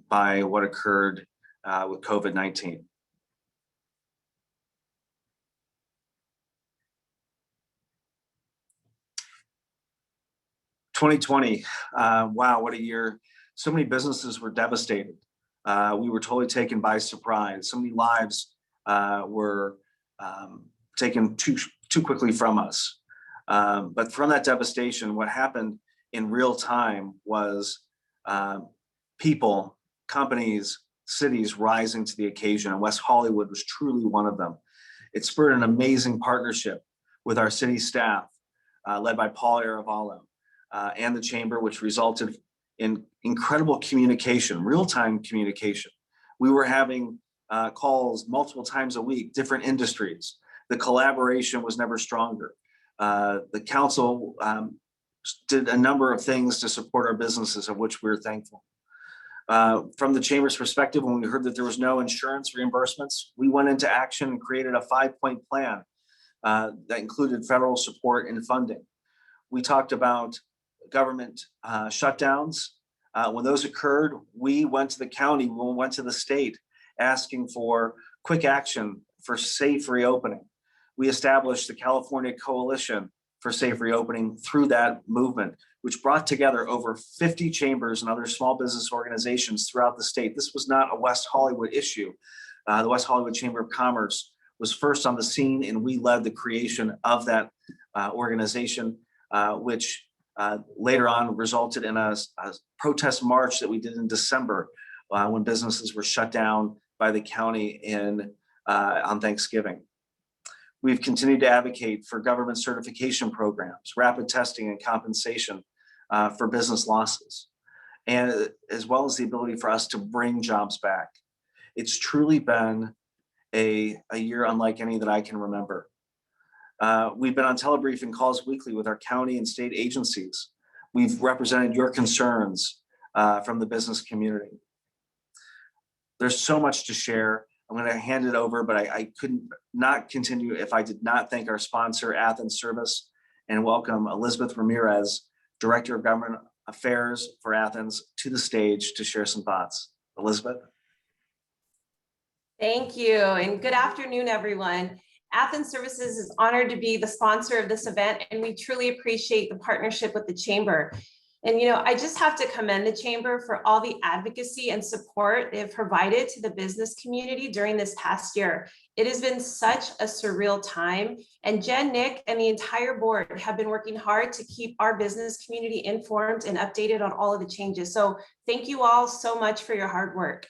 by what occurred with COVID-19. (2020), wow, what a year. So many businesses were devastated. We were totally taken by surprise. So many lives were taken too quickly from us. But from that devastation, what happened in real time was people, companies, cities rising to the occasion, and West Hollywood was truly one of them. It spurred an amazing partnership with our city staff, led by Paul Aravallo, and the Chamber, which resulted in incredible communication, real-time communication. We were having calls multiple times a week, different industries. The collaboration was never stronger. The council did a number of things to support our businesses, of which we're thankful. From the Chamber's perspective, when we heard that there was no insurance reimbursements, we went into action and created a 5-point plan that included federal support and funding. We talked about government shutdowns. When those occurred, we went to the county, we went to the state, asking for quick action for safe reopening. We established the California Coalition for Safe Reopening through that movement, which brought together over 50 chambers and other small business organizations throughout the state. This was not a West Hollywood issue. The West Hollywood Chamber of Commerce was first on the scene, and we led the creation of that organization, which later on resulted in a protest march that we did in December when businesses were shut down by the county on Thanksgiving. We've continued to advocate for government certification programs, rapid testing and compensation for business losses, and as well as the ability for us to bring jobs back. It's truly been a year unlike any that I can remember. We've been on telebriefing calls weekly with our county and state agencies. We've represented your concerns from the business community. There's so much to share. I'm going to hand it over, but I couldn't not continue if I did not thank our sponsor, Athens Service, and welcome Elizabeth Ramirez, Director of Government Affairs for Athens, to the stage to share some thoughts. Elizabeth. Thank you, and good afternoon, everyone. Athens Services is honored to be the sponsor of this event, and we truly appreciate the partnership with the Chamber. And I just have to commend the Chamber for all the advocacy and support they've provided to the business community during this past year. It has been such a surreal time, and Jen, Nick, and the entire board have been working hard to keep our business community informed and updated on all of the changes. So thank you all so much for your hard work.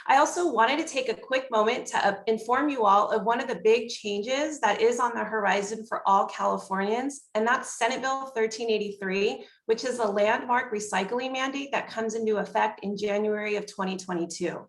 I also wanted to take a quick moment to inform you all of one of the big changes that is on the horizon for all Californians, and that's Senate Bill 1383, which is a landmark recycling mandate that comes into effect in January of 2022.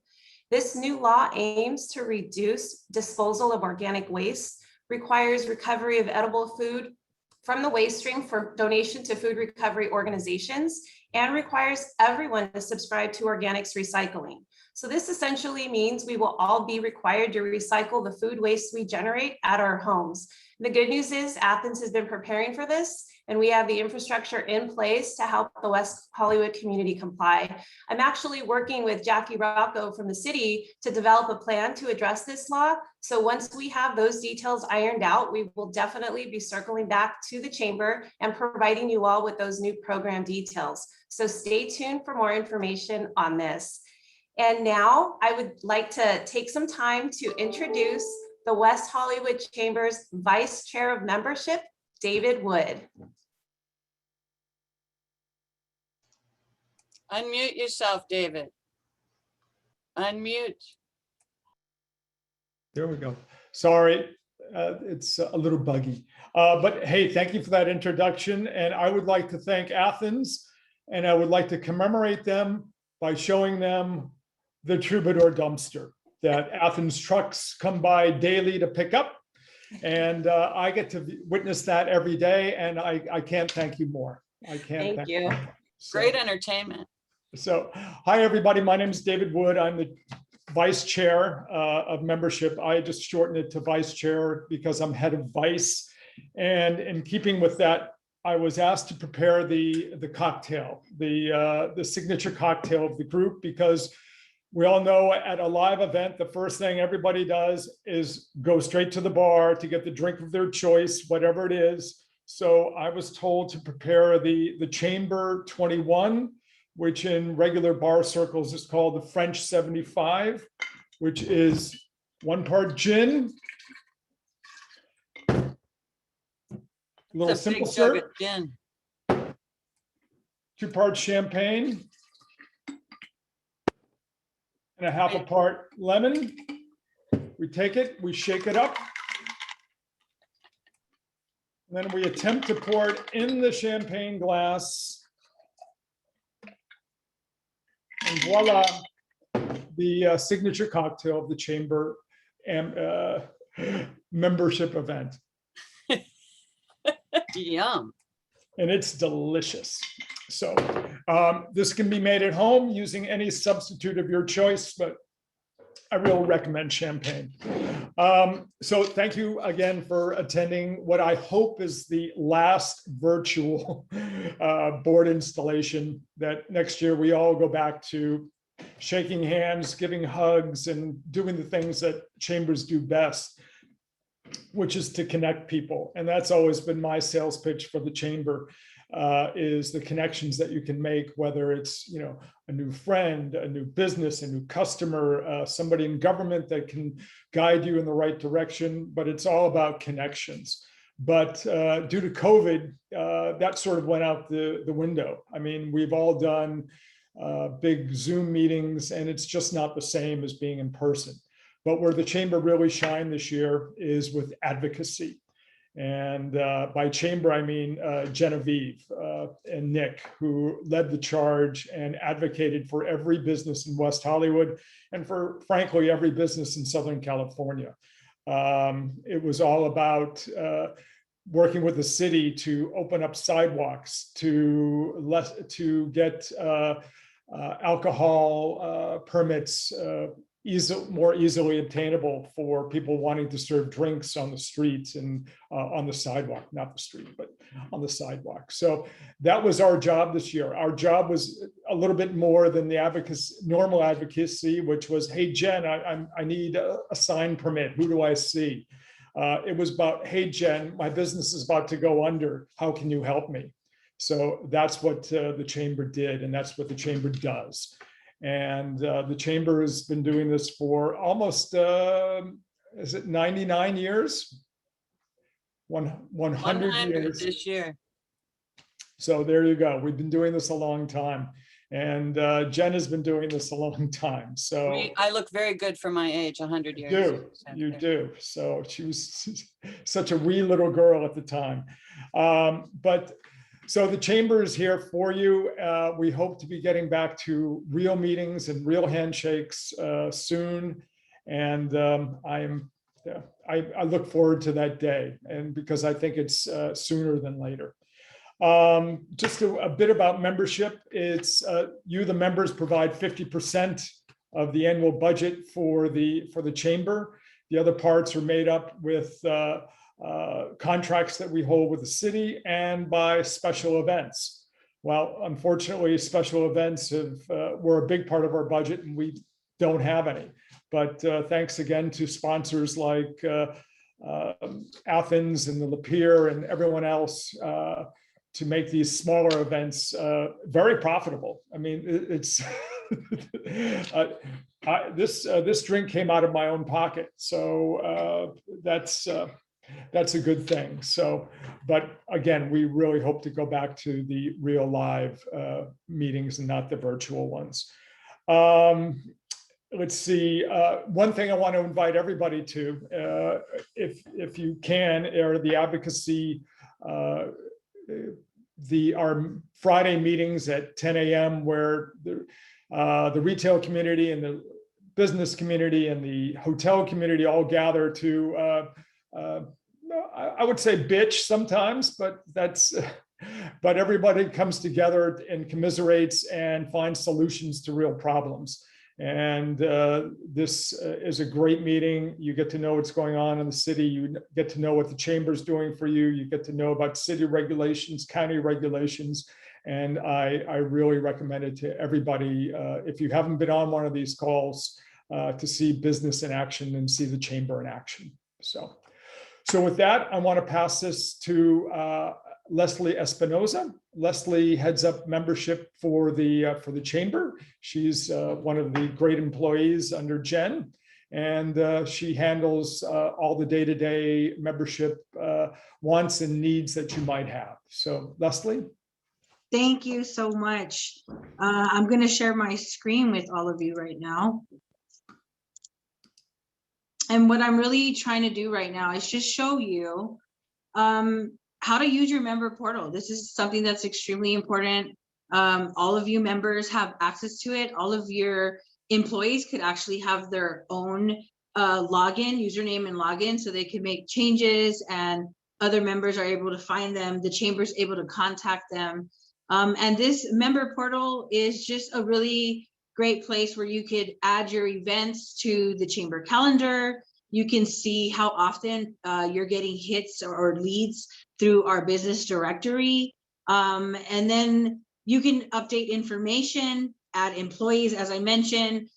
This new law aims to reduce disposal of organic waste, requires recovery of edible food from the waste stream for donation to food recovery organizations, and requires everyone to subscribe to organics recycling. So this essentially means we will all be required to recycle the food waste we generate at our homes. The good news is Athens has been preparing for this, and we have the infrastructure in place to help the West Hollywood community comply. I'm actually working with Jackie Rocco from the city to develop a plan to address this law. So once we have those details ironed out, we will definitely be circling back to the Chamber and providing you all with those new program details. So stay tuned for more information on this. And now I would like to take some time to introduce the West Hollywood Chamber's Vice Chair of Membership, David Wood. Unmute yourself, David. Unmute. There we go. Sorry, it's a little buggy. But hey, thank you for that introduction. And I would like to thank Athens, and I would like to commemorate them by showing them the Troubadour dumpster that Athens trucks come by daily to pick up. And I get to witness that every day, and I can't thank you more. I can't thank you. Great entertainment. So, hi everybody, my name is David Wood. I'm the Vice Chair of Membership. I just shortened it to Vice Chair because I'm head of Vice. And in keeping with that, I was asked to prepare the cocktail, the signature cocktail of the group, because We all know at a live event, the first thing everybody does is go straight to the bar to get the drink of their choice, whatever it is. So I was told to prepare the Chamber 21, which in regular bar circles is called the French 75, which is 1 part gin, a little It's a big simple jug syrup, of gin. 2 parts champagne, and a half a part lemon. We take it, we shake it up. And then we attempt to pour it in the champagne glass. And voila, the signature cocktail of the Chamber membership event. Yum. And it's delicious. So this can be made at home using any substitute of your choice, but I really recommend champagne. So thank you again for attending what I hope is the last virtual board installation, that next year we all go back to shaking hands, giving hugs, and doing the things that chambers do best, which is to connect people. And that's always been my sales pitch for the chamber, is the connections that you can make, whether it's, you know, a new friend, a new business, a new customer, somebody in government that can guide you in the right direction, but it's all about connections. But due to COVID, that sort of went out the window. I mean, we've all done big Zoom meetings, and it's just not the same as being in person. But where the chamber really shined this year is with advocacy. And by chamber, I mean Genevieve and Nick, who led the charge and advocated for every business in West Hollywood and for, frankly, every business in Southern California. It was all about working with the city to open up sidewalks, to get alcohol permits more easily obtainable for people wanting to serve drinks on the streets and on the sidewalk, not the street, but on the sidewalk. So that was our job this year. Our job was a little bit more than the advocacy, normal advocacy, which was, hey, Jen, I need a sign permit. Who do I see? It was about, hey, Jen, my business is about to go under. How can you help me? So that's what the chamber did, and that's what the chamber does. And the chamber has been doing this for almost, is it 99 years? 100 years. This year. So there you go. We've been doing this a long time. And Jen has been doing this a long time. So I look very good for my age, 100 years. You do. So she was such a wee little girl at the time. So the chamber is here for you. We hope to be getting back to real meetings and real handshakes soon. And I look forward to that day, and because I think it's sooner than later. Just a bit about membership. It's you, the members, provide 50% of the annual budget for the chamber. The other parts are made up with contracts that we hold with the city and by special events. Well, unfortunately, special events were a big part of our budget, and we don't have any. But thanks again to sponsors like Athens and the Lapeer and everyone else to make these smaller events very profitable. I mean, it's this drink came out of my own pocket, so that's a good thing. So, but again, we really hope to go back to the real live meetings and not the virtual ones. Let's see. One thing I want to invite everybody to, if you can, are the advocacy, our Friday meetings at 10 a.m. where the retail community and the business community and the hotel community all gather to I would say bitch sometimes, but but everybody comes together and commiserates and finds solutions to real problems. And this is a great meeting. You get to know what's going on in the city. You get to know what the chamber's doing for you. You get to know about city regulations, county regulations, And I really recommend it to everybody, if you haven't been on one of these calls, to see business in action and see the chamber in action. So with that, I want to pass this to Leslie Espinoza. Leslie heads up membership for the chamber. She's one of the great employees under Jen, and she handles all the day-to-day membership wants and needs that you might have. So Leslie. Thank you so much. I'm going to share my screen with all of you right now. And what I'm really trying to do right now is just show you how to use your member portal. This is something that's extremely important. All of you members have access to it. All of your employees could actually have their own login, username and login, so they can make changes and other members are able to find them. The chamber's able to contact them. And this member portal is just a really great place where you could add your events to the chamber calendar. You can see how often you're getting hits or leads through our business directory. And then you can update information, add employees, as I mentioned,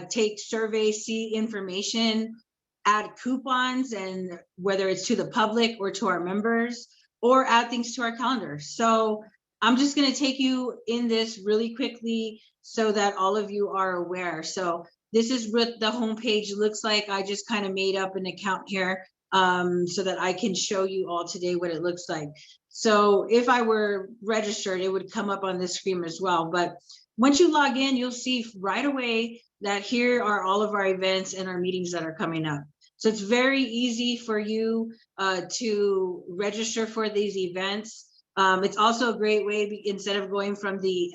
take surveys, see information, add coupons, and whether it's to the public or to our members, or add things to our calendar. So I'm just going to take you in this really quickly so that all of you are aware. So this is what the homepage looks like. I just kind of made up an account here so that I can show you all today what it looks like. So if I were registered, it would come up on this screen as well. But once you log in, you'll see right away that here are all of our events and our meetings that are coming up. So it's very easy for you to register for these events. It's also a great way, instead of going from the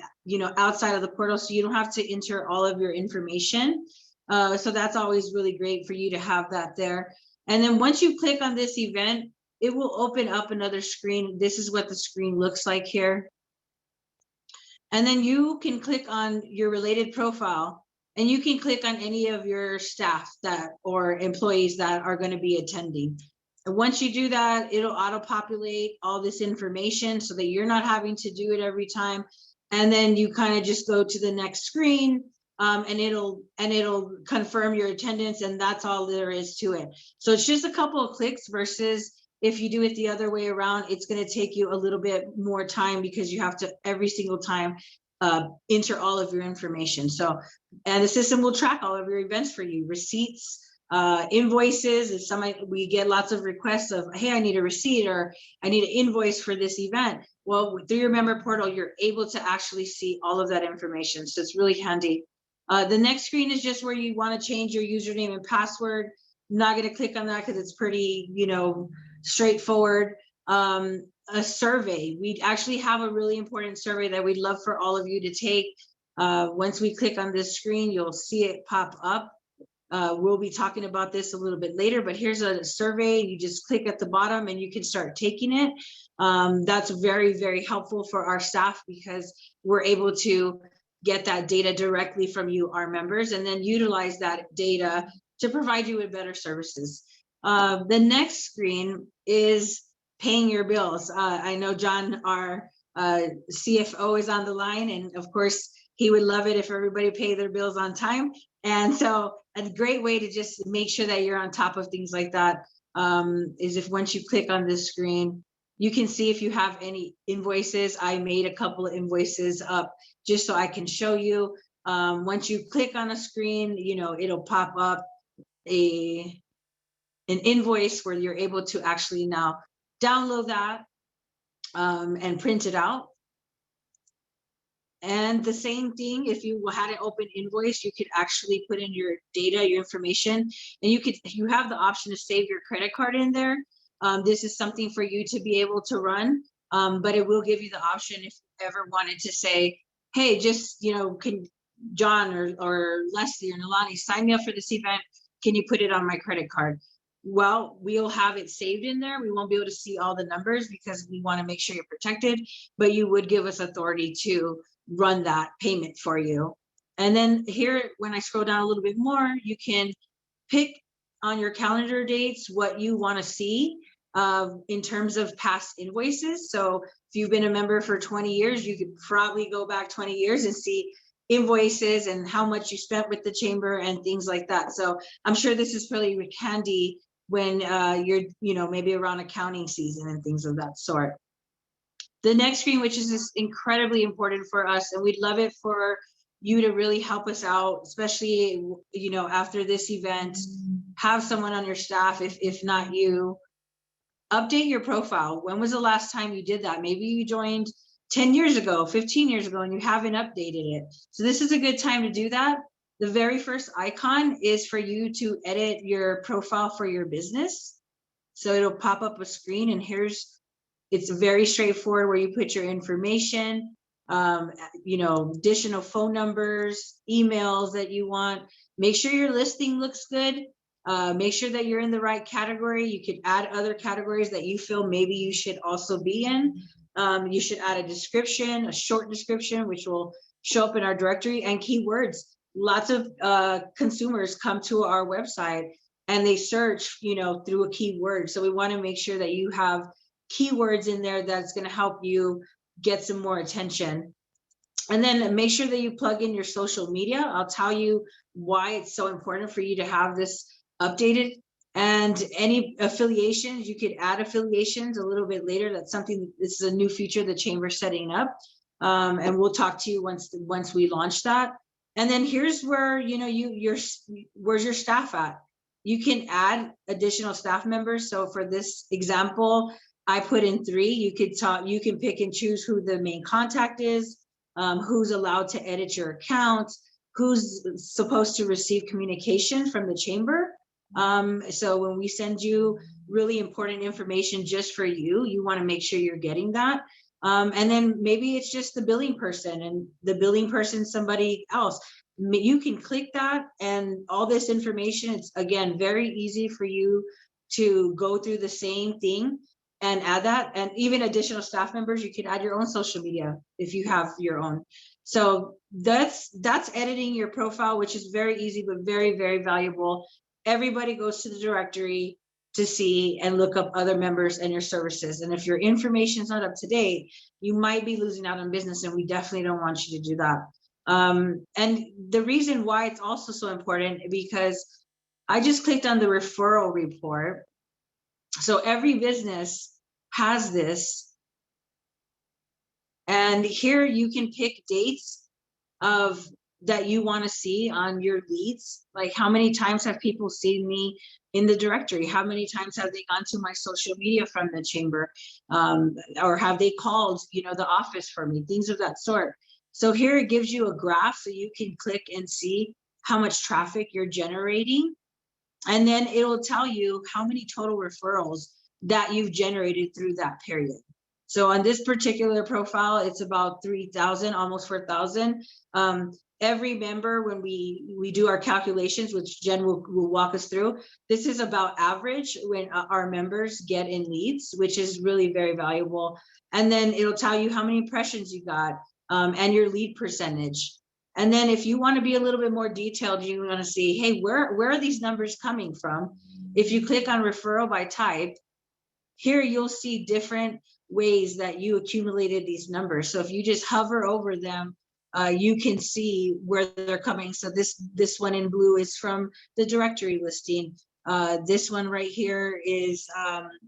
outside of the portal, so you don't have to enter all of your information. So that's always really great for you to have that there. And then once you click on this event, it will open up another screen. This is what the screen looks like here. And then you can click on your related profile, and you can click on any of your staff or employees that are going to be attending. And once you do that, it'll auto-populate all this information so that you're not having to do it every time. And then you kind of just go to the next screen, and it'll confirm your attendance, and that's all there is to it. So it's just a couple of clicks versus if you do it the other way around, it's going to take you a little bit more time because you have to every single time enter all of your information. So, and the system will track all of your events for you, receipts, invoices. If we get lots of requests of, hey, I need a receipt or I need an invoice for this event. Well, through your member portal, you're able to actually see all of that information. So it's really handy. The next screen is just where you want to change your username and password. I'm not going to click on that because it's pretty, straightforward. A survey. We actually have a really important survey that we'd love for all of you to take. Once we click on this screen, you'll see it pop up. We'll be talking about this a little bit later, but here's a survey. You just click at the bottom and you can start taking it. That's very, very helpful for our staff because we're able to get that data directly from you, our members, and then utilize that data to provide you with better services. The next screen is paying your bills. I know John, our CFO, is on the line, and of course, he would love it if everybody paid their bills on time. And so a great way to just make sure that you're on top of things like that is if once you click on this screen, you can see if you have any invoices. I made a couple of invoices up just so I can show you. Once you click on a screen, it'll pop up an invoice where you're able to actually now download that and print it out. And the same thing, if you had an open invoice, you could actually put in your data, your information, and you have the option to save your credit card in there. This is something for you to be able to run, but it will give you the option if you ever wanted to say, hey, just, can John or Leslie or Nalani sign me up for this event? Can you put it on my credit card? Well, we'll have it saved in there. We won't be able to see all the numbers because we want to make sure you're protected, but you would give us authority to run that payment for you. And then here, when I scroll down a little bit more, you can pick on your calendar dates what you want to see. in terms of past invoices. So if you've been a member for 20 years, you could probably go back 20 years and see invoices and how much you spent with the chamber and things like that. So I'm sure this is really handy when you're, maybe around accounting season and things of that sort. The next screen, which is just incredibly important for us, and we'd love it for you to really help us out, especially, after this event, have someone on your staff, if not you, update your profile. When was the last time you did that? Maybe you joined 10 years ago, 15 years ago, and you haven't updated it. So this is a good time to do that. The very first icon is for you to edit your profile for your business. So it'll pop up a screen, and it's very straightforward, where you put your information, additional phone numbers, emails that you want. Make sure your listing looks good. Make sure that you're in the right category. You could add other categories that you feel maybe you should also be in. You should add a description, a short description, which will show up in our directory, and keywords. Lots of consumers come to our website and they search, through a keyword. So we want to make sure that you have keywords in there that's going to help you get some more attention. And then make sure that you plug in your social media. I'll tell you why it's so important for you to have this updated. And any affiliations, you could add affiliations a little bit later. That's something, this is a new feature the chamber's setting up. And we'll talk to you once we launch that. And then here's where, where's your staff at? You can add additional staff members. So for this example, I put in 3. You can pick and choose who the main contact is, who's allowed to edit your account, who's supposed to receive communication from the chamber. So when we send you really important information just for you, you want to make sure you're getting that. And then maybe it's just the billing person, and the billing person, somebody else. You can click that, and all this information, it's again, very easy for you to go through the same thing and add that. And even additional staff members, you can add your own social media if you have your own. So that's editing your profile, which is very easy, but very, very valuable. Everybody goes to the directory to see and look up other members and your services. And if your information is not up to date, you might be losing out on business, and we definitely don't want you to do that. And the reason why it's also so important, because I just clicked on the referral report. So every business has this. And here you can pick dates that you want to see on your leads. Like, how many times have people seen me in the directory? How many times have they gone to my social media from the chamber? Or have they called, the office for me? Things of that sort. So here it gives you a graph, so you can click and see how much traffic you're generating. And then it'll tell you how many total referrals that you've generated through that period. So on this particular profile, it's about 3,000, almost 4,000. Every member, when we do our calculations, which Jen will walk us through, this is about average when our members get in leads, which is really very valuable. And then it'll tell you how many impressions you got, and your lead percentage. And then if you want to be a little bit more detailed, you want to see, hey, where are these numbers coming from? If you click on referral by type, here you'll see different ways that you accumulated these numbers. So if you just hover over them, you can see where they're coming. So this one in blue is from the directory listing. This one right here is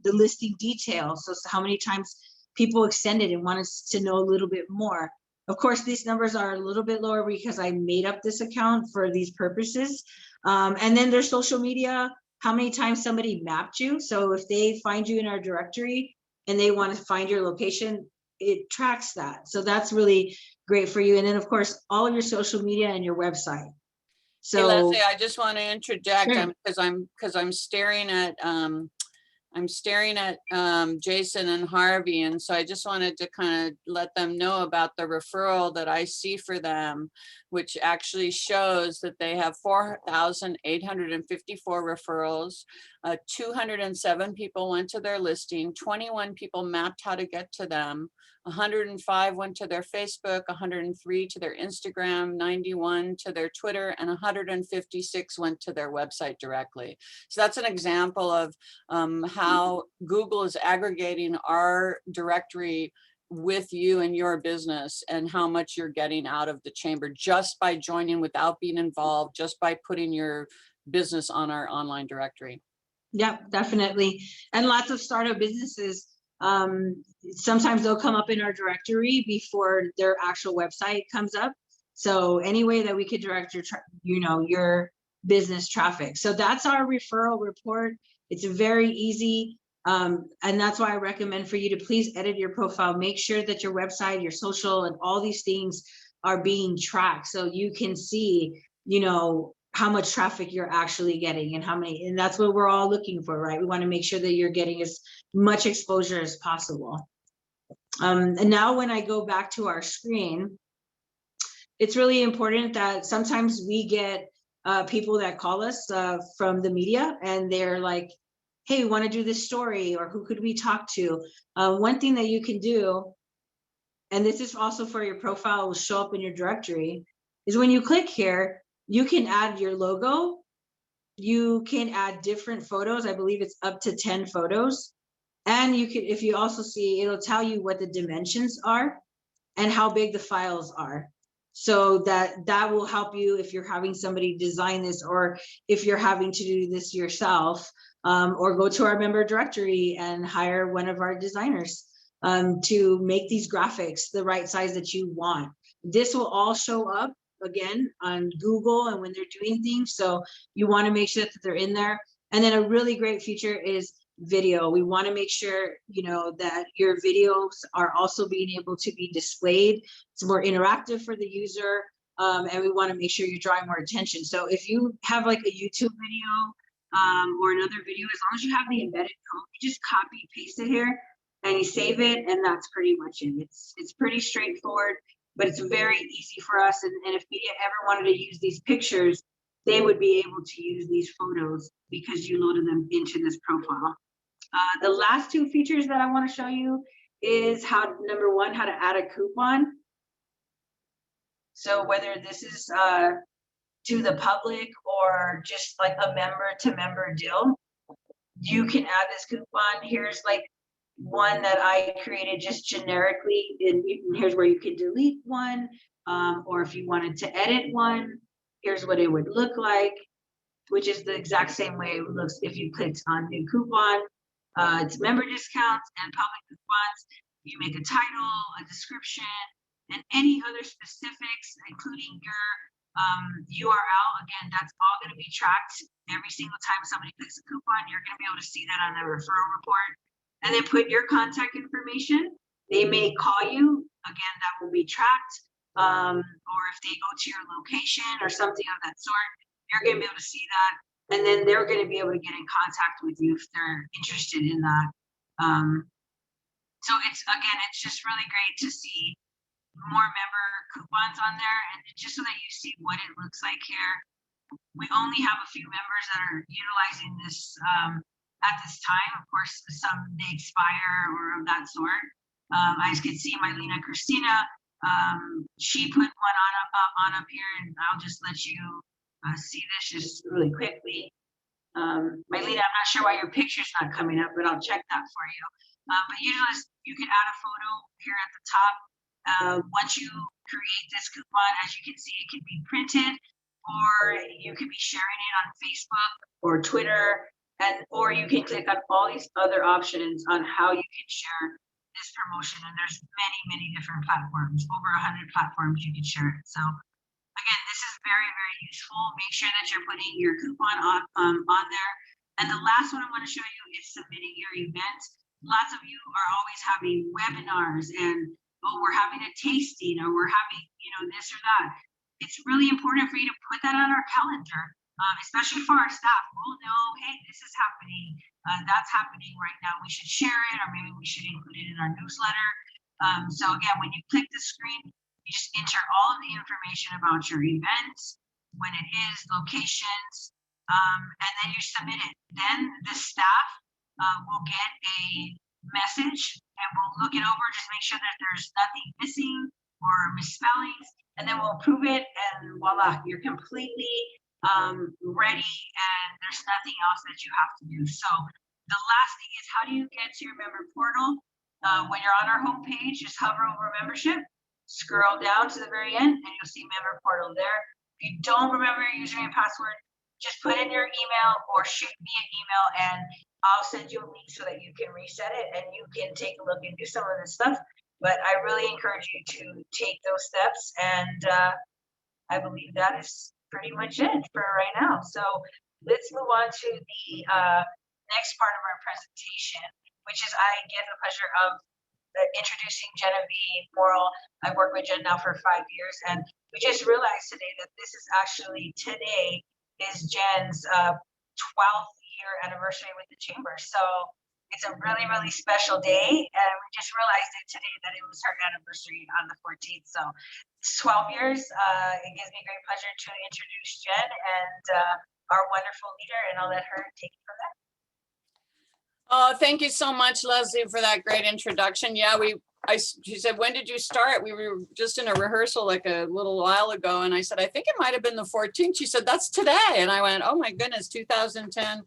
the listing details. So how many times people extended and wanted to know a little bit more. Of course, these numbers are a little bit lower because I made up this account for these purposes. And then there's social media, how many times somebody mapped you. So if they find you in our directory and they want to find your location, it tracks that. So that's really great for you. And then of course, all of your social media and your website. So Hey, Leslie, I just want to interject Sure. because I'm staring at Jason and Harvey, and so I just wanted to kind of let them know about the referral that I see for them, which actually shows that they have 4,854 referrals. 207 people went to their listing, 21 people mapped how to get to them, 105 went to their Facebook, 103 to their Instagram, 91 to their Twitter, and 156 went to their website directly. So that's an example of how Google is aggregating our directory with you and your business, and how much you're getting out of the chamber just by joining without being involved, just by putting your business on our online directory. Yep, definitely. And lots of startup businesses, sometimes they'll come up in our directory before their actual website comes up. So any way that we could direct your, your business traffic. So that's our referral report. It's very easy. And that's why I recommend for you to please edit your profile. Make sure that your website, your social, and all these things are being tracked so you can see, how much traffic you're actually getting and how many, and that's what we're all looking for, right? We want to make sure that you're getting as much exposure as possible. And now when I go back to our screen, it's really important that sometimes we get people that call us from the media, and they're like, hey, we want to do this story, or who could we talk to? One thing that you can do, and this is also for your profile, will show up in your directory, is when you click here, you can add your logo. You can add different photos. I believe it's up to 10 photos. And you can, if you also see, it'll tell you what the dimensions are and how big the files are. So that will help you if you're having somebody design this, or if you're having to do this yourself, or go to our member directory and hire one of our designers to make these graphics the right size that you want. This will all show up again on Google and when they're doing things. So you want to make sure that they're in there. And then a really great feature is video. We want to make sure, that your videos are also being able to be displayed. It's more interactive for the user. And we want to make sure you're drawing more attention. So if you have like a YouTube video or another video, as long as you have the embedded code, you just copy paste it here and you save it, and that's pretty much it. It's pretty straightforward, but it's very easy for us. And if media ever wanted to use these pictures, they would be able to use these photos because you loaded them into this profile. The last two features that I want to show you is number one, how to add a coupon. So whether this is to the public or just like a member to member deal, you can add this coupon. Here's like one that I created just generically, and here's where you could delete one, or if you wanted to edit one, here's what it would look like, which is the exact same way it looks if you clicked on new coupon. It's member discounts and public coupons. You make a title, a description, and any other specifics, including your URL. Again, that's all going to be tracked. Every single time somebody clicks a coupon, you're going to be able to see that on the referral report. And then put your contact information. They may call you. Again, that will be tracked. Or if they go to your location or something of that sort, you're going to be able to see that. And then they're going to be able to get in contact with you if they're interested in that. So it's just really great to see more member coupons on there, and just so that you see what it looks like here. We only have a few members that are utilizing this at this time. Of course, some they expire or of that sort. As you can see, Mylena Christina, she put one on up here, and I'll just let you see this just really quickly. Mylena, I'm not sure why your picture's not coming up, but I'll check that for you. But you can add a photo here at the top. Once you create this coupon, as you can see, it can be printed, or you could be sharing it on Facebook or Twitter, or you can click on all these other options on how you can share this promotion. And there's many different platforms, over 100 platforms you can share it. So again, this is very useful. Make sure that you're putting your coupon on there. And the last one I want to show you is submitting your event. Lots of you are always having webinars and, oh, we're having a tasting, or we're having, this or that. It's really important for you to put that on our calendar, especially for our staff. We'll know, hey, this is happening. That's happening right now. We should share it, or maybe we should include it in our newsletter. So again, when you click the screen, you just enter all of the information about your events, when it is, locations, and then you submit it. Then the staff will get a message, and we'll look it over, just make sure that there's nothing missing or misspellings, and then we'll approve it, and voila, you're completely ready, and there's nothing else that you have to do. So The last thing is, how do you get to your member portal? When you're on our homepage, just hover over membership, scroll down to the very end, and you'll see member portal there. If you don't remember your username and password, just put in your email or shoot me an email, and I'll send you a link so that you can reset it and you can take a look and do some of this stuff. But I really encourage you to take those steps, and I believe that is pretty much it for right now. So let's move on to the next part of our presentation, which is I get the pleasure of introducing Genevieve Morrill. I've worked with Jen now for 5 years, and we just realized today that this is actually, today is Jen's 12th year anniversary with the Chamber. So it's a really, really special day. And we just realized it today that it was her anniversary on the 14th. So it's 12 years. It gives me great pleasure to introduce Jen and our wonderful leader, and I'll let her take it from there. Oh, thank you so much, Leslie, for that great introduction. Yeah, she said, when did you start? We were just in a rehearsal like a little while ago. And I said, I think it might've been the 14th. She said, that's today. And I went, oh my goodness, 2010,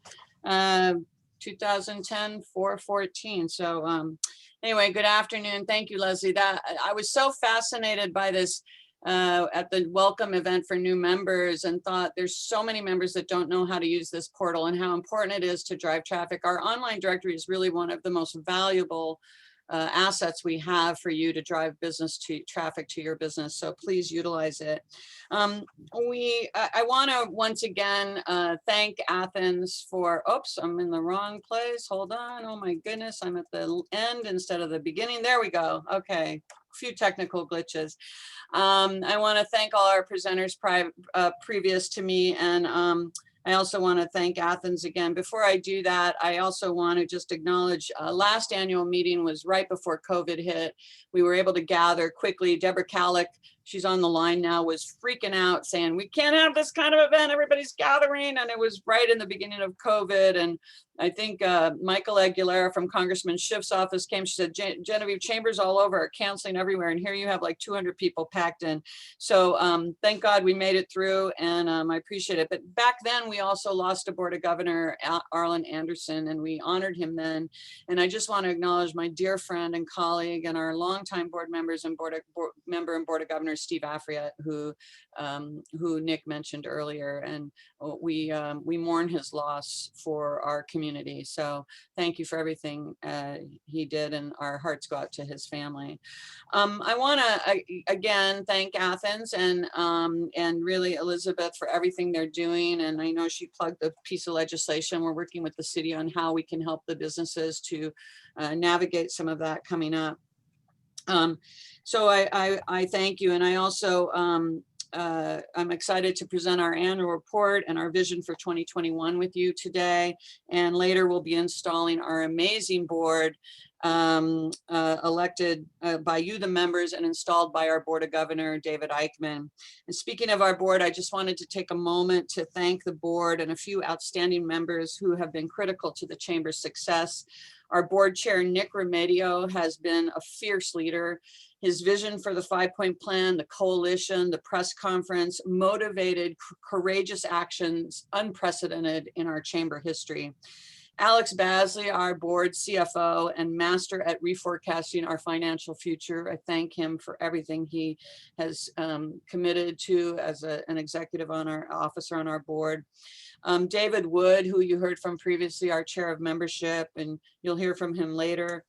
4/14. So anyway, good afternoon. Thank you, Leslie. I was so fascinated by this at the welcome event for new members, and thought there's so many members that don't know how to use this portal and how important it is to drive traffic. Our online directory is really one of the most valuable assets we have for you to drive traffic to your business. So please utilize it. I want to once again thank Athens for, oops, I'm in the wrong place. Hold on. Oh my goodness, I'm at the end instead of the beginning. There we go. Okay. Few technical glitches. I want to thank all our presenters previous to me, and I also want to thank Athens again. Before I do that, I also want to just acknowledge last annual meeting was right before COVID hit. We were able to gather quickly. Deborah Kallick, she's on the line now, was freaking out saying, we can't have this kind of event, everybody's gathering. And it was right in the beginning of COVID. And I think Michael Aguilera from Congressman Schiff's office came. She said, Genevieve, chambers all over are canceling everywhere. And here you have like 200 people packed in. So thank God we made it through, and I appreciate it. But back then we also lost a Board of Governor, Arlen Anderson, and we honored him then. And I just want to acknowledge my dear friend and colleague and our longtime board members and Board of Governors, Steve Afriet, who Nick mentioned earlier. And we mourn his loss for our community. So thank you for everything he did, and our hearts go out to his family. I want to again thank Athens and really Elizabeth for everything they're doing. And I know she plugged the piece of legislation. We're working with the city on how we can help the businesses to navigate some of that coming up. So I thank you, and I also I'm excited to present our annual report and our vision for 2021 with you today. And later we'll be installing our amazing board elected by you, the members, and installed by our Board of Governor, David Eichmann. And speaking of our board, I just wanted to take a moment to thank the board and a few outstanding members who have been critical to the Chamber's success. Our board chair, Nick Remedio, has been a fierce leader. His vision for the 5-point plan, the coalition, the press conference, motivated courageous actions unprecedented in our Chamber history. Alex Basley, our board CFO and master at reforecasting our financial future. I thank him for everything he has committed to as an executive officer on our board. David Wood, who you heard from previously, our chair of membership, and you'll hear from him later.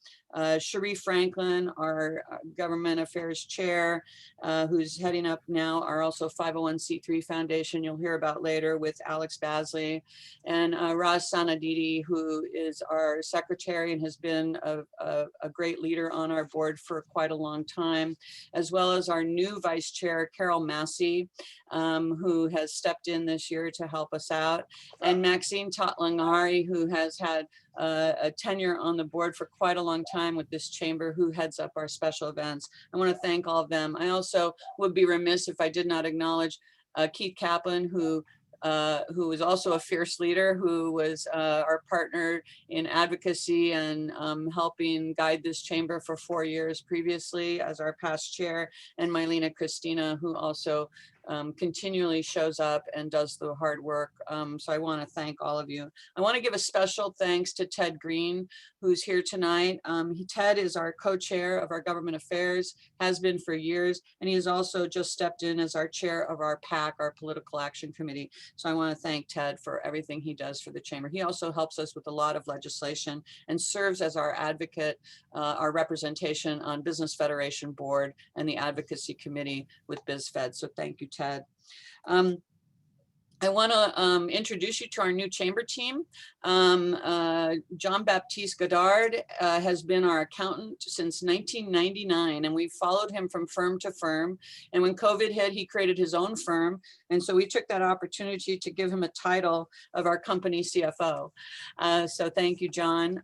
Cherie Franklin, our government affairs chair, who's heading up now our also 501c3 foundation you'll hear about later with Alex Basley, and Raz Sanadidi, who is our secretary and has been a great leader on our board for quite a long time, as well as our new vice chair, Carol Massey, who has stepped in this year to help us out, and Maxine Tatlangari, who has had a tenure on the board for quite a long time with this chamber, who heads up our special events. I want to thank all of them. I also would be remiss if I did not acknowledge Keith Kaplan, who is also a fierce leader, who was our partner in advocacy and helping guide this chamber for 4 years previously as our past chair, and Mylena Christina, who also continually shows up and does the hard work. So I want to thank all of you. I want to give a special thanks to Ted Green, who's here tonight. Ted is our co-chair of our government affairs, has been for years, and he has also just stepped in as our chair of our PAC, our Political Action Committee. So I want to thank Ted for everything he does for the chamber. He also helps us with a lot of legislation and serves as our advocate, our representation on Business Federation Board and the Advocacy Committee with BizFed. So thank you, Ted. I want to introduce you to our new chamber team. John Baptiste Godard has been our accountant since 1999, and we've followed him from firm to firm. And when COVID hit, he created his own firm. And so we took that opportunity to give him a title of our company CFO. So thank you, John.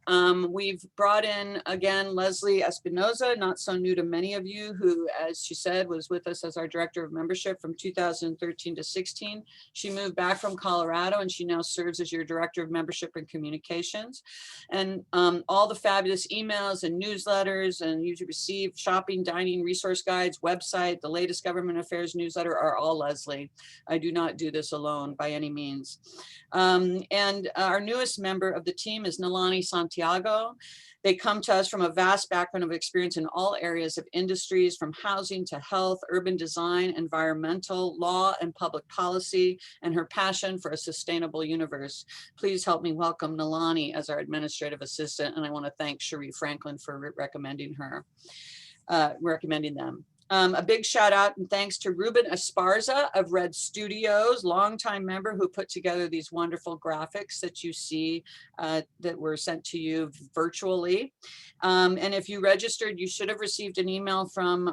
We've brought in, again, Leslie Espinoza, not so new to many of you, who, as she said, was with us as our director of membership from 2013 to 16. She moved back from Colorado, and she now serves as your director of membership and communications. And all the fabulous emails and newsletters, and you receive shopping, dining, resource guides, website, the latest government affairs newsletter are all Leslie. I do not do this alone by any means. And our newest member of the team is Nalani Santiago. They come to us from a vast background of experience in all areas of industries, from housing to health, urban design, environmental, law, and public policy, and her passion for a sustainable universe. Please help me welcome Nalani as our administrative assistant, and I want to thank Cherie Franklin for recommending them. A big shout out and thanks to Ruben Esparza of Red Studios, longtime member, who put together these wonderful graphics that you see that were sent to you virtually. And if you registered, you should have received an email from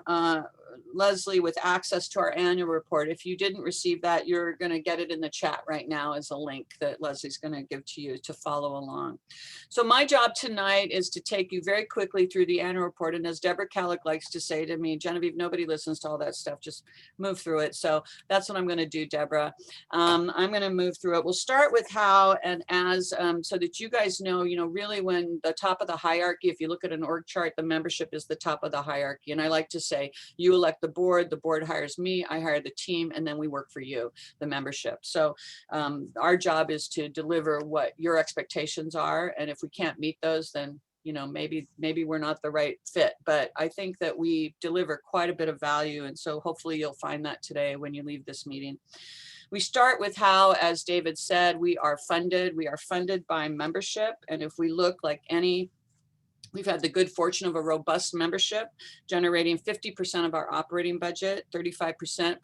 Leslie with access to our annual report. If you didn't receive that, you're going to get it in the chat right now as a link that Leslie's going to give to you to follow along. So my job tonight is to take you very quickly through the annual report. And as Deborah Kellick likes to say to me, Genevieve, nobody listens to all that stuff, just move through it. So that's what I'm going to do, Deborah. I'm going to move through it. We'll start with how and as, so that you guys know, really when the top of the hierarchy, if you look at an org chart, the membership is the top of the hierarchy. And I like to say, you elect the board hires me, I hire the team, and then we work for you, the membership. So our job is to deliver what your expectations are. And if we can't meet those, then maybe we're not the right fit. But I think that we deliver quite a bit of value. And so hopefully you'll find that today when you leave this meeting. We start with how, as David said, we are funded. We are funded by membership. And if we look like we've had the good fortune of a robust membership, generating 50% of our operating budget. 35%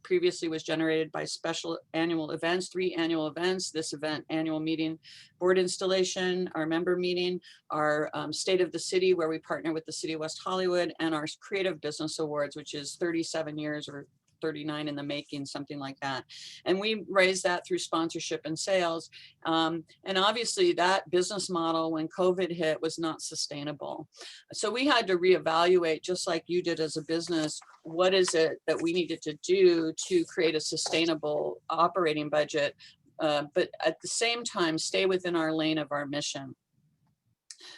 previously was generated by special annual events, 3 annual events, this event, annual meeting, board installation, our member meeting, our State of the City, where we partner with the City of West Hollywood, and our Creative Business Awards, which is 37 years or 39 in the making, something like that. And we raised that through sponsorship and sales. And obviously that business model, when COVID hit, was not sustainable. So we had to reevaluate, just like you did as a business, what is it that we needed to do to create a sustainable operating budget, but at the same time, stay within our lane of our mission.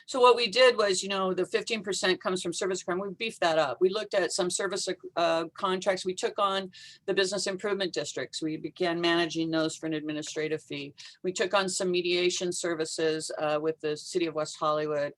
So what we did was, the 15% comes from service crime. We beefed that up. We looked at some service contracts. We took on the business improvement districts. We began managing those for an administrative fee. We took on some mediation services with the City of West Hollywood.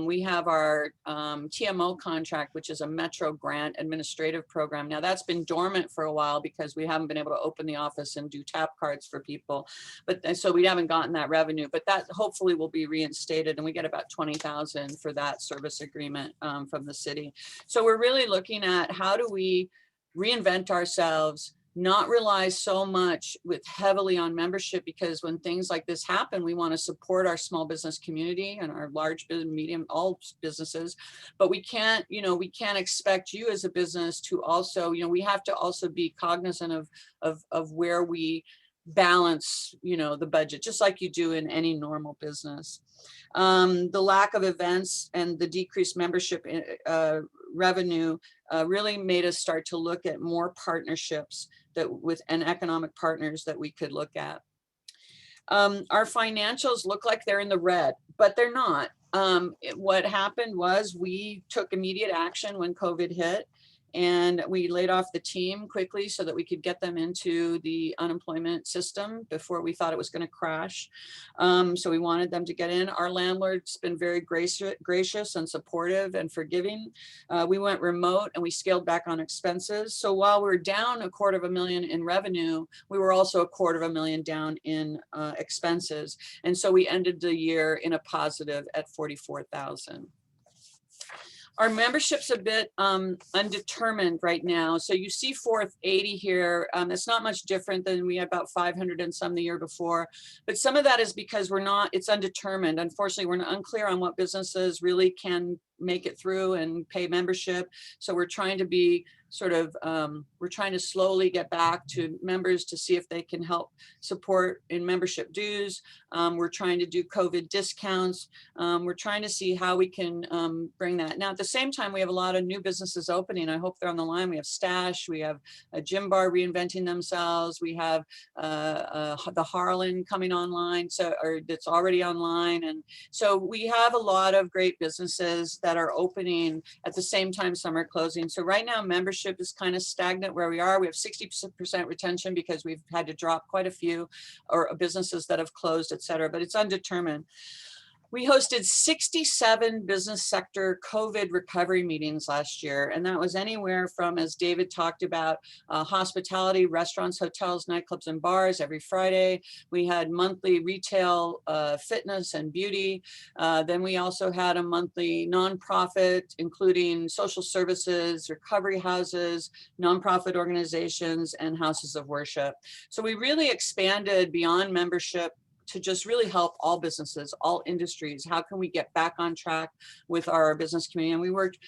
We have our TMO contract, which is a Metro grant administrative program. Now that's been dormant for a while because we haven't been able to open the office and do tap cards for people. But so we haven't gotten that revenue, but that hopefully will be reinstated, and we get about $20,000 for that service agreement from the city. So we're really looking at how do we reinvent ourselves, not rely so much heavily on membership, because when things like this happen, we want to support our small business community and our large business, medium, all businesses. But we can't, we can't expect you as a business to also, we have to also be cognizant of where we balance, the budget, just like you do in any normal business. The lack of events and the decreased membership revenue really made us start to look at more partnerships and economic partners that we could look at. Our financials look like they're in the red, but they're not. What happened was we took immediate action when COVID hit, And we laid off the team quickly so that we could get them into the unemployment system before we thought it was going to crash. So we wanted them to get in. Our landlord's been very gracious and supportive and forgiving. We went remote and we scaled back on expenses. So while we were down $250,000 in revenue, we were also $250,000 down in expenses. And so we ended the year in a positive at 44,000. Our membership's a bit undetermined right now. So you see 480 here. It's not much different than we had about 500 and some the year before. But some of that is because it's undetermined. Unfortunately, we're unclear on what businesses really can make it through and pay membership. So we're trying to be we're trying to slowly get back to members to see if they can help support in membership dues. We're trying to do COVID discounts. We're trying to see how we can bring that. Now, at the same time, we have a lot of new businesses opening. I hope they're on the line. We have Stash, we have a Gym Bar reinventing themselves. We have the Harlan coming online, or that's already online. And so we have a lot of great businesses that are opening at the same time some are closing. So right now, membership is kind of stagnant where we are. We have 60% retention because we've had to drop quite a few or businesses that have closed, et cetera, but it's undetermined. We hosted 67 business sector COVID recovery meetings last year. And that was anywhere from, as David talked about, hospitality, restaurants, hotels, nightclubs, and bars every Friday. We had monthly retail, fitness and beauty. Then we also had a monthly nonprofit, including social services, recovery houses, nonprofit organizations, and houses of worship. So we really expanded beyond membership to just really help all businesses, all industries. How can we get back on track with our business community? And we worked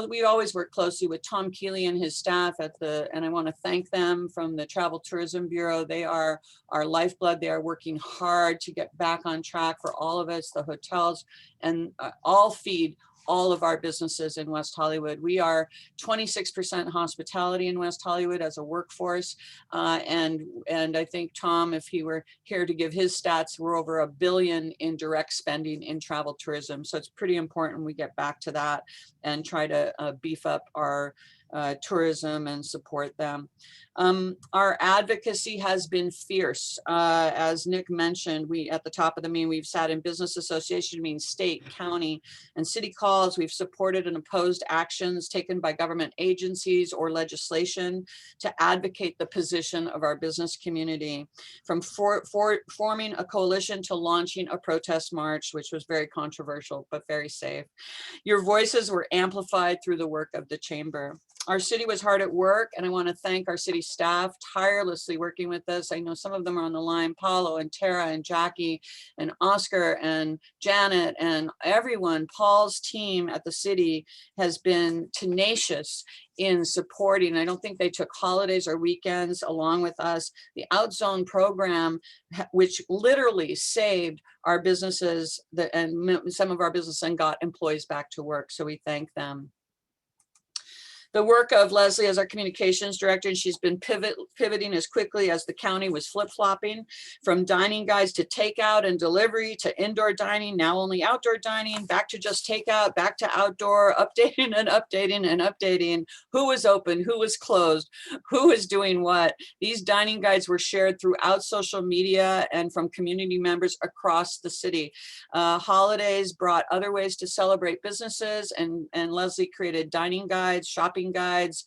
we always work closely with Tom Keeley and his staff and I want to thank them from the Travel Tourism Bureau. They are our lifeblood. They are working hard to get back on track for all of us, the hotels, and all feed all of our businesses in West Hollywood. We are 26% hospitality in West Hollywood as a workforce. And I think Tom, if he were here to give his stats, we're over $1 billion in direct spending in travel tourism. So it's pretty important we get back to that and try to beef up our tourism and support them. Our advocacy has been fierce. As Nick mentioned, at the top of the meeting, we've sat in business association meetings, state, county, and city calls. We've supported and opposed actions taken by government agencies or legislation to advocate the position of our business community, from forming a coalition to launching a protest march, which was very controversial, but very safe. Your voices were amplified through the work of the chamber. Our city was hard at work, and I want to thank our city staff tirelessly working with us. I know some of them are on the line, Paulo and Tara and Jackie and Oscar and Janet and everyone. Paul's team at the city has been tenacious in supporting. I don't think they took holidays or weekends along with us. The Outzone program, which literally saved our businesses and some of our businesses and got employees back to work. So we thank them. The work of Leslie as our communications director, and she's been pivoting as quickly as the county was flip-flopping from dining guides to takeout and delivery to indoor dining, now only outdoor dining, back to just takeout, back to outdoor, updating and updating and updating who was open, who was closed, who was doing what. These dining guides were shared throughout social media and from community members across the city. Holidays brought other ways to celebrate businesses, and Leslie created dining guides, shopping guides,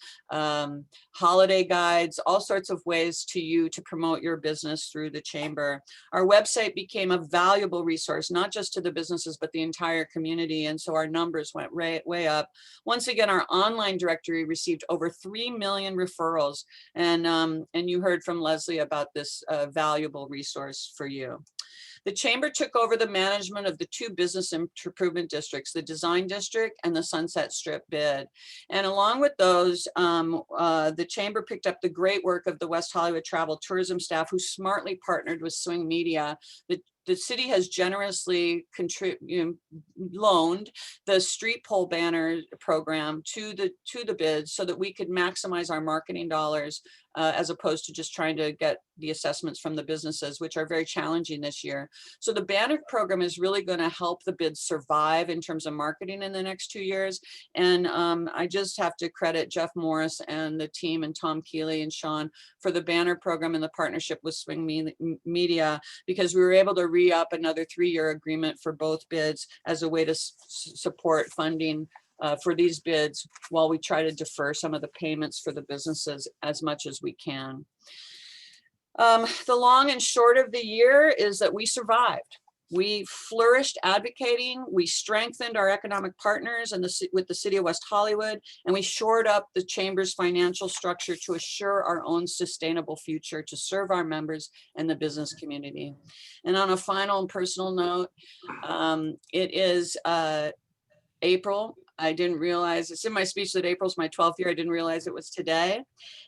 holiday guides, all sorts of ways to promote your business through the chamber. Our website became a valuable resource, not just to the businesses, but the entire community. And so our numbers went way up. Once again, our online directory received over 3 million referrals. And you heard from Leslie about this valuable resource for you. The chamber took over the management of the 2 business improvement districts, the Design District and the Sunset Strip bid. And along with those, the chamber picked up the great work of the West Hollywood Travel Tourism staff, who smartly partnered with Swing Media. the city has generously loaned the street pole banner program to the bids so that we could maximize our marketing dollars as opposed to just trying to get the assessments from the businesses, which are very challenging this year. So the banner program is really going to help the bids survive in terms of marketing in the next 2 years. And I just have to credit Jeff Morris and the team and Tom Keeley and Sean for the banner program and the partnership with Swing Media, because we were able to re-up another 3-year agreement for both bids as a way to support funding for these bids while we try to defer some of the payments for the businesses as much as we can. The long and short of the year is that we survived. We flourished advocating, we strengthened our economic partners and with the City of West Hollywood, and we shored up the Chamber's financial structure to assure our own sustainable future to serve our members and the business community. And on a final and personal note, it is April. I didn't realize, it's in my speech that April's my 12th year. I didn't realize it was today.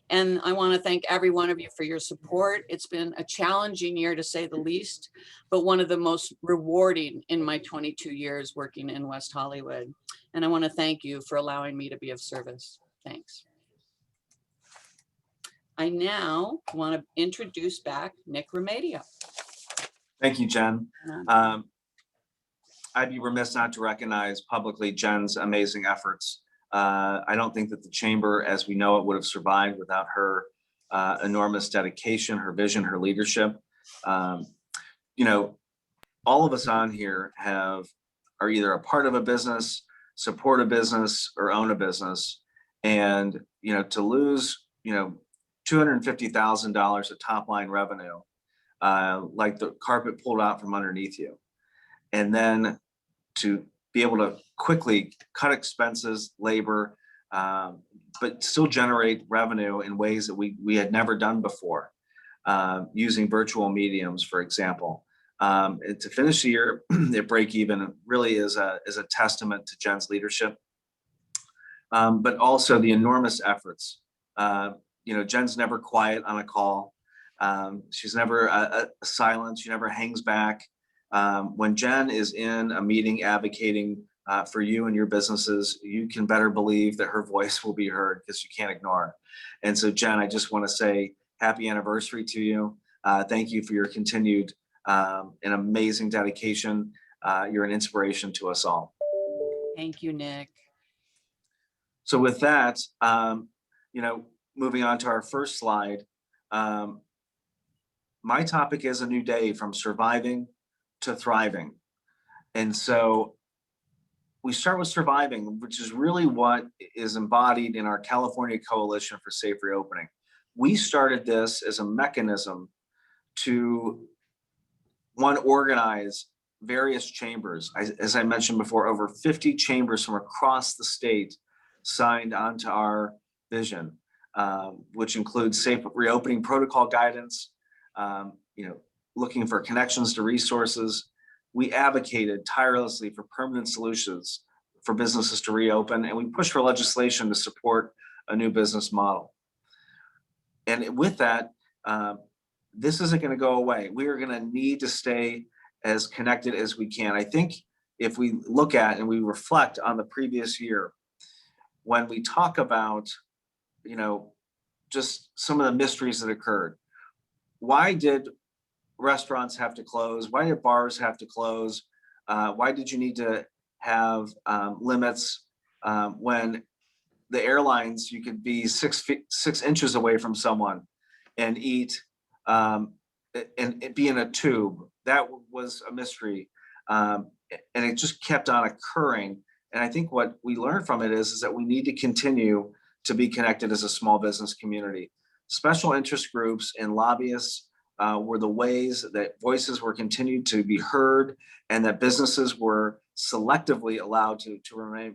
And I want to thank every one of you for your support. It's been a challenging year to say the least, but one of the most rewarding in my 22 years working in West Hollywood. And I want to thank you for allowing me to be of service. Thanks. I now want to introduce back Nick Remedio. Thank you, Jen. I'd be remiss not to recognize publicly Jen's amazing efforts. I don't think that the Chamber, as we know it, would have survived without her enormous dedication, her vision, her leadership. You know, all of us on here are either a part of a business, support a business, or own a business. And, you know, to lose, you know, $250,000 of top line revenue, like the carpet pulled out from underneath you. And then to be able to quickly cut expenses, labor, but still generate revenue in ways that we had never done before, using virtual mediums, for example. And to finish the year at break even really is a testament to Jen's leadership, but also the enormous efforts. You know, Jen's never quiet on a call. She's never silent. She never hangs back. When Jen is in a meeting advocating for you and your businesses, you can better believe that her voice will be heard because you can't ignore her. And so, Jen, I just want to say happy anniversary to you. Thank you for your continued and amazing dedication. You're an inspiration to us all. Thank you, Nick. So with that, you know, moving on to our first slide, my topic is a new day from surviving to thriving. And so we start with surviving, which is really what is embodied in our California Coalition for Safe Reopening. We started this as a mechanism to, one, organize various chambers. As I mentioned before, over 50 chambers from across the state signed onto our vision, which includes safe reopening protocol guidance, you know, looking for connections to resources. We advocated tirelessly for permanent solutions for businesses to reopen, and we pushed for legislation to support a new business model. And with that, this isn't going to go away. We are going to need to stay as connected as we can. I think if we look at and we reflect on the previous year, when we talk about, you know, just some of the mysteries that occurred, why did restaurants have to close? Why did bars have to close? Why did you need to have limits when the airlines, you could be 6 inches away from someone and eat and be in a tube? That was a mystery. And it just kept on occurring. And I think what we learned from it is that we need to continue to be connected as a small business community. Special interest groups and lobbyists were the ways that voices were continued to be heard and that businesses were selectively allowed to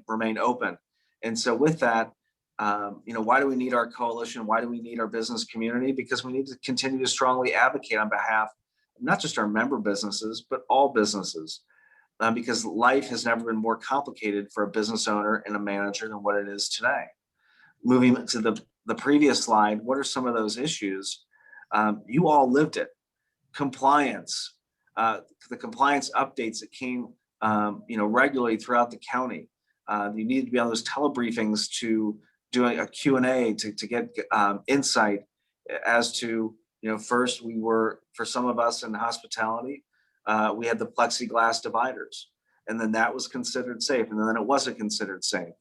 remain open. And so with that, you know, why do we need our coalition? Why do we need our business community? Because we need to continue to strongly advocate on behalf of not just our member businesses, but all businesses. Because life has never been more complicated for a business owner and a manager than what it is today. Moving to the previous slide, what are some of those issues? You all lived it. Compliance, the compliance updates that came, regularly throughout the county. You needed to be on those telebriefings to do a Q&A to get insight as to, first we were, for some of us in hospitality, we had the plexiglass dividers, and then that was considered safe, and then it wasn't considered safe.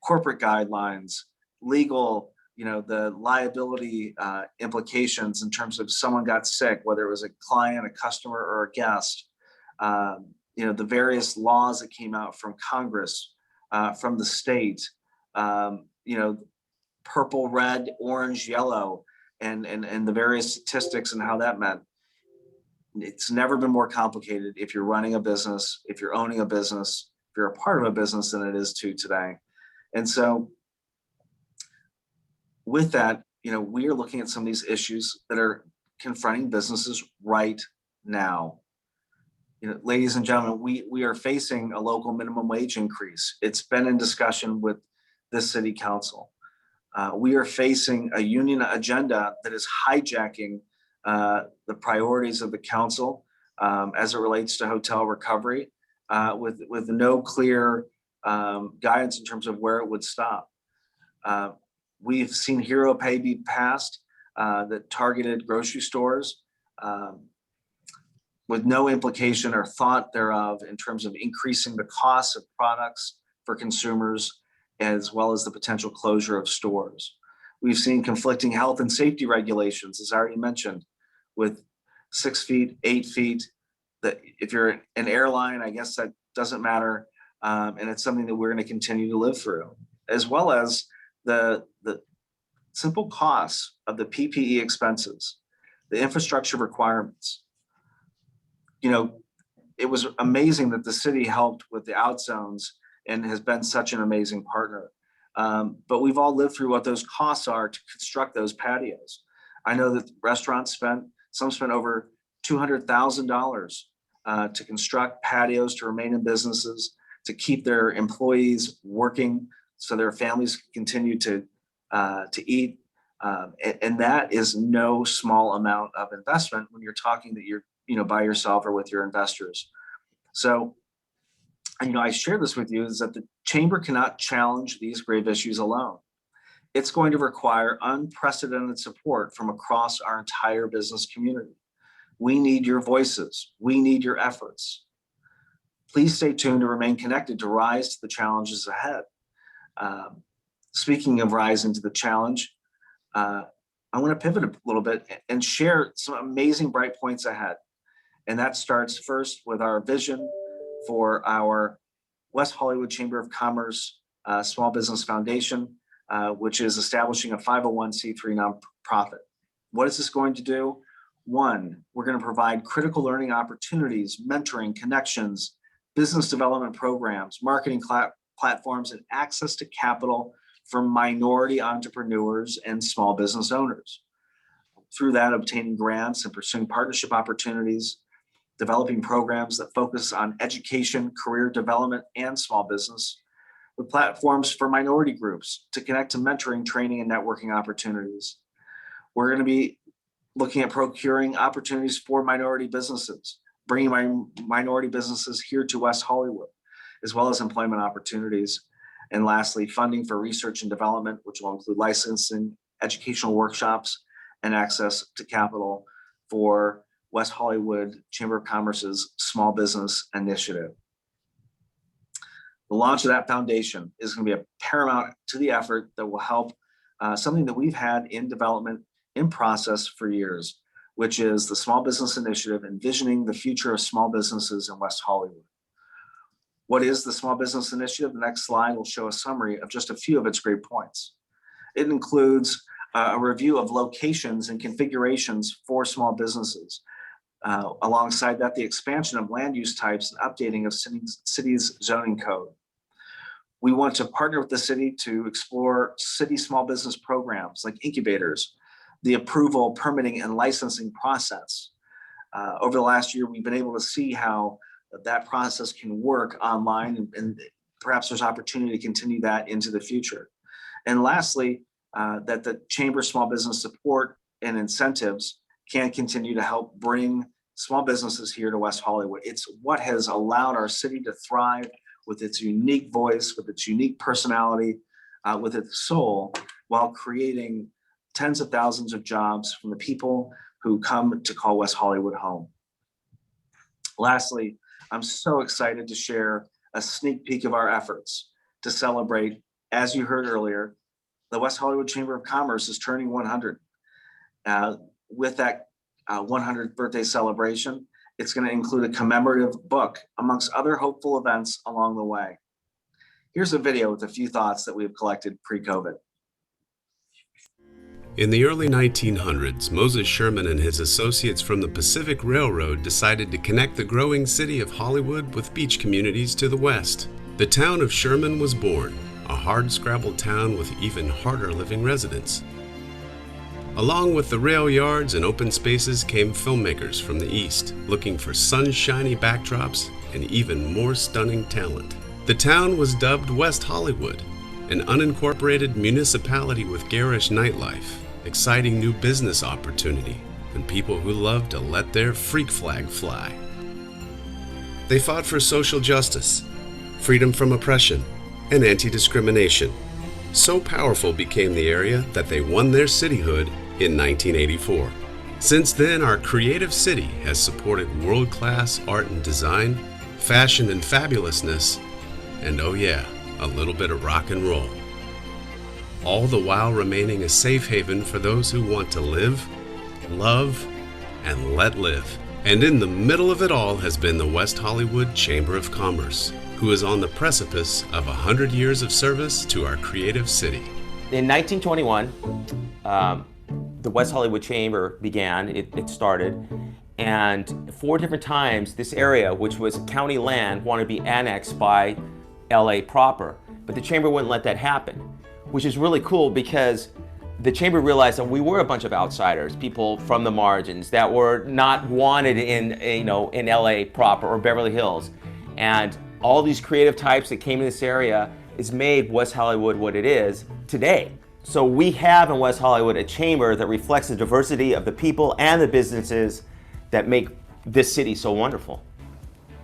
Corporate guidelines, legal, the liability implications in terms of someone got sick, whether it was a client, a customer, or a guest. The various laws that came out from Congress, from the state, purple, red, orange, yellow, and the various statistics and how that meant. It's never been more complicated if you're running a business, if you're owning a business, if you're a part of a business than it is today. And so with that, we are looking at some of these issues that are confronting businesses right now. Ladies and gentlemen, we are facing a local minimum wage increase. It's been in discussion with this city council. We are facing a union agenda that is hijacking the priorities of the council as it relates to hotel recovery, with no clear guidance in terms of where it would stop. We've seen hero pay be passed that targeted grocery stores with no implication or thought thereof in terms of increasing the cost of products for consumers, as well as the potential closure of stores. We've seen conflicting health and safety regulations, as I already mentioned, with 6 feet, 8 feet. That if you're an airline, I guess that doesn't matter. And it's something that we're going to continue to live through, as well as the simple costs of the PPE expenses, the infrastructure requirements. It was amazing that the city helped with the out zones and has been such an amazing partner. But we've all lived through what those costs are to construct those patios. I know that restaurants spent over $200,000 to construct patios to remain in businesses, to keep their employees working so their families can continue to eat. And that is no small amount of investment when you're talking that you're by yourself or with your investors. So, I share this with you is that the chamber cannot challenge these grave issues alone. It's going to require unprecedented support from across our entire business community. We need your voices. We need your efforts. Please stay tuned to remain connected to rise to the challenges ahead. Speaking of rising to the challenge, I want to pivot a little bit and share some amazing bright points ahead. And that starts first with our vision for our West Hollywood Chamber of Commerce Small Business Foundation, which is establishing a 501c3 nonprofit. What is this going to do? One, we're going to provide critical learning opportunities, mentoring, connections, business development programs, marketing platforms, and access to capital for minority entrepreneurs and small business owners. Through that, obtaining grants and pursuing partnership opportunities, developing programs that focus on education, career development, and small business, with platforms for minority groups to connect to mentoring, training, and networking opportunities. We're going to be looking at procuring opportunities for minority businesses, bringing minority businesses here to West Hollywood, as well as employment opportunities. And lastly, funding for research and development, which will include licensing, educational workshops, and access to capital for West Hollywood Chamber of Commerce's Small Business Initiative. The launch of that foundation is going to be a paramount to the effort that will help something that we've had in development, in process for years, which is the Small Business Initiative, envisioning the future of small businesses in West Hollywood. What is the Small Business Initiative? The next slide will show a summary of just a few of its great points. It includes a review of locations and configurations for small businesses. Alongside that, the expansion of land use types and updating of city's zoning code. We want to partner with the city to explore city small business programs like incubators, the approval, permitting, and licensing process. Over the last year, we've been able to see how that process can work online, and perhaps there's opportunity to continue that into the future. And lastly, that the Chamber Small Business support and incentives can continue to help bring small businesses here to West Hollywood. It's what has allowed our city to thrive with its unique voice, with its unique personality, with its soul, while creating tens of thousands of jobs from the people who come to call West Hollywood home. Lastly, I'm so excited to share a sneak peek of our efforts to celebrate, as you heard earlier, the West Hollywood Chamber of Commerce is turning 100. With that 100th birthday celebration, it's going to include a commemorative book, amongst other hopeful events along the way. Here's a video with a few thoughts that we have collected pre-COVID. In the early 1900s, Moses Sherman and his associates from the Pacific Railroad decided to connect the growing city of Hollywood with beach communities to the west. The town of Sherman was born, a hard-scrabbled town with even harder living residents. Along with the rail yards and open spaces came filmmakers from the east, looking for sunshiny backdrops and even more stunning talent. The town was dubbed West Hollywood, an unincorporated municipality with garish nightlife, exciting new business opportunity, and people who love to let their freak flag fly. They fought for social justice, freedom from oppression, and anti-discrimination. So powerful became the area that they won their cityhood in 1984. Since then, our creative city has supported world-class art and design, fashion and fabulousness, and oh yeah, a little bit of rock and roll. All the while remaining a safe haven for those who want to live, love, and let live. And in the middle of it all has been the West Hollywood Chamber of Commerce, who is on the precipice of 100 years of service to our creative city. In 1921, the West Hollywood Chamber began, it started, and 4 different times this area, which was county land, wanted to be annexed by LA proper, but the Chamber wouldn't let that happen, which is really cool because the Chamber realized that we were a bunch of outsiders, people from the margins that were not wanted in LA proper or Beverly Hills. And all these creative types that came in this area has made West Hollywood what it is today. So we have in West Hollywood a chamber that reflects the diversity of the people and the businesses that make this city so wonderful.